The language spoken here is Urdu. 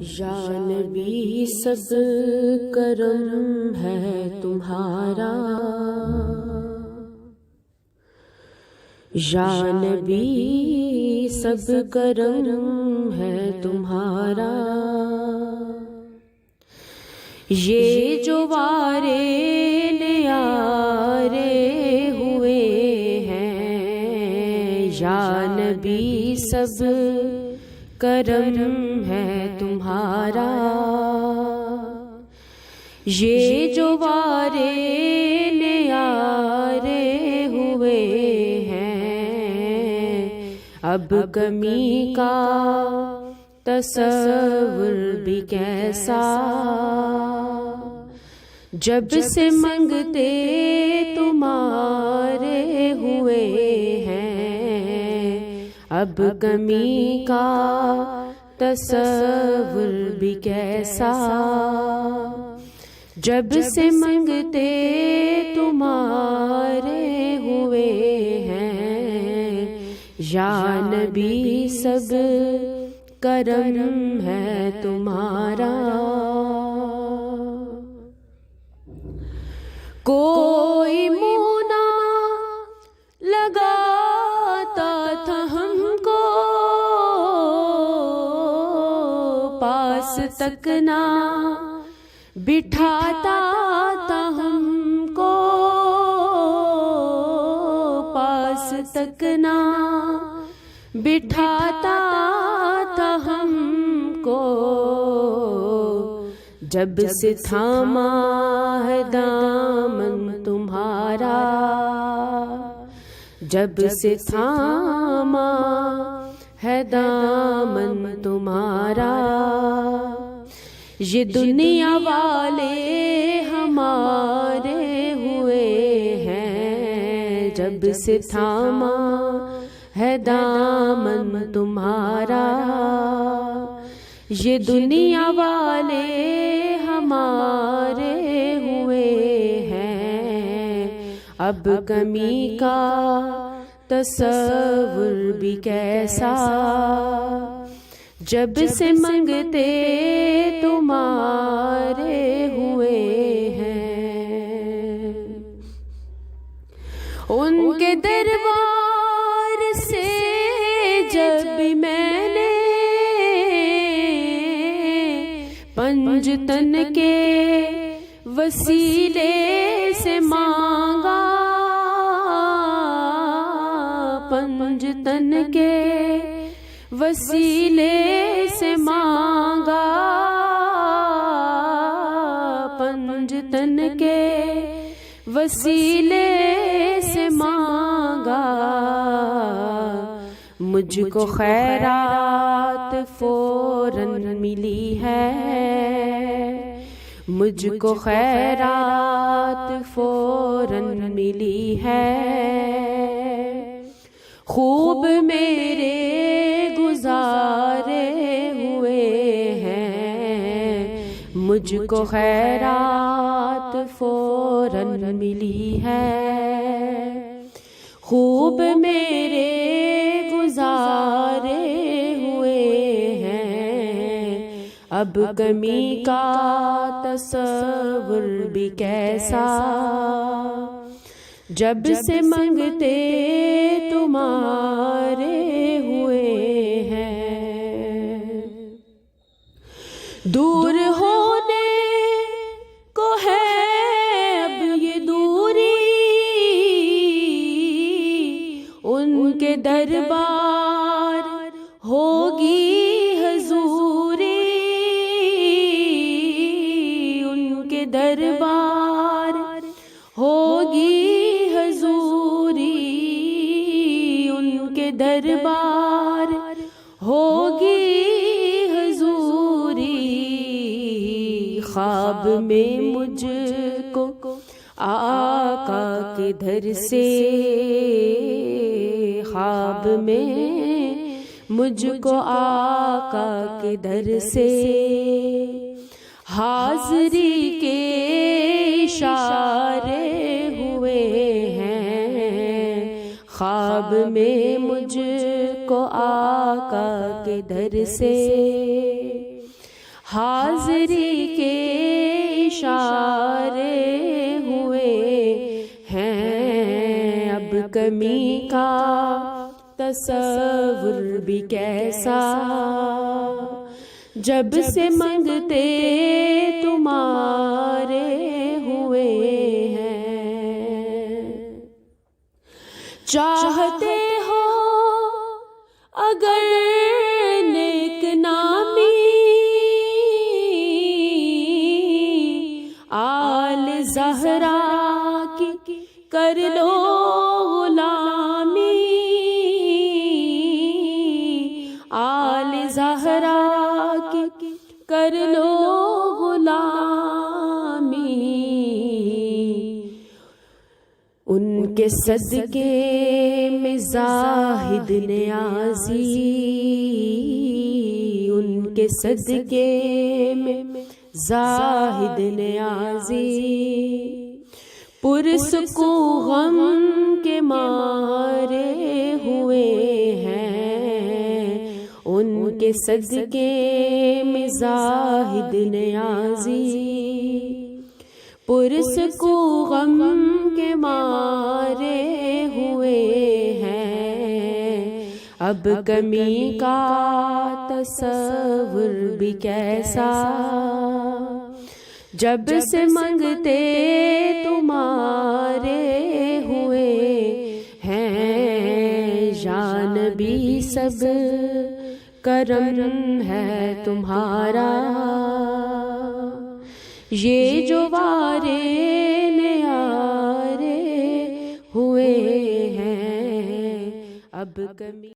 یا نبی سب کرم ہے تمہارا، یا نبی سب کرم ہے تمہارا، یہ جو وارے نیارے ہوئے ہیں، یا نبی سب کرم ہے تمہارا، یہ جو وارے نیارے ہوئے ہیں، اب کمی کا تصور بھی کیسا، جب سے منگتے تمہارے ہوئے ہیں، اب کمی کا تصور بھی کیسا، جب سے منگتے تمہارے ہوئے ہیں، یا نبی سب کرم ہے تمہارا، کوئی منہ نہ لگاتا تھا ہم کو، پاس تک نہ بٹھاتا تھا ہم کو، پاس تک نہ بٹھاتا تھا ہم کو، جب سے تھاما ہے دامن تمہارا، جب سے تھاما ہے دامن تمہارا، یہ دنیا والے ہمارے ہوئے ہیں، جب سے تھاما ہے دامن تمہارا، یہ دنیا والے ہمارے ہوئے ہیں، اب کمی کا تصور بھی کیسا، جب سے منگتے تمہارے ہوئے ہیں، ان کے دربار سے جب بھی میں نے پنجتن کے وسیلے سے مانگا، پنجتن کے وسیلے سے مانگا، پنجتن کے وسیلے سے مانگا، مجھ کو خیرات فوراً ملی ہے، مجھ کو خیرات فوراً ملی ہے، خوب میرے گزارے ہوئے ہیں، مجھ کو خیرات فوراً ملی ہے، خوب میرے گزارے ہوئے ہیں، اب کمی کا تصور بھی کیسا، جب سے منگتے تمہارے ہوئے ہیں، دور ہونے کو ہے اب یہ دوری، ان کے دربار ہوگی حضوری، ان کے دربار ہوگی حضوری، ان کے دربار ہوگی حضوری، خواب میں مجھ کو آقا کے در سے، خواب میں مجھ کو آقا کے در سے، حاضری کے اشارے ہوئے ہیں، خواب میں مجھ کو آقا کے در سے حاضری کے اشارے ہوئے ہیں، اب کمی کا تصور بھی کیسا، جب سے منگتے تمہارے ہوئے ہیں۔ چاہتے ہو اگر نیک نامی، آل زہرا کی کر لو غلامی، آل زہرا کی کر لو غلامی، ان کے صدقے میں زاہد نیازی، ان کے صدقے میں زاہد نیازی، پرسکو غم کے مارے ہوئے ہیں، ان کے صدقے میں زاہد نیازی، پرسکو غم کے مارے ہوئے ہیں، اب کمی کا تصور بھی کیسا، جب سے منگتے تمہارے ہوئے ہیں، یا نبی سب کرم ہے تمہارا، یہ جو وارے نیارے ہوئے ہیں، اب کمی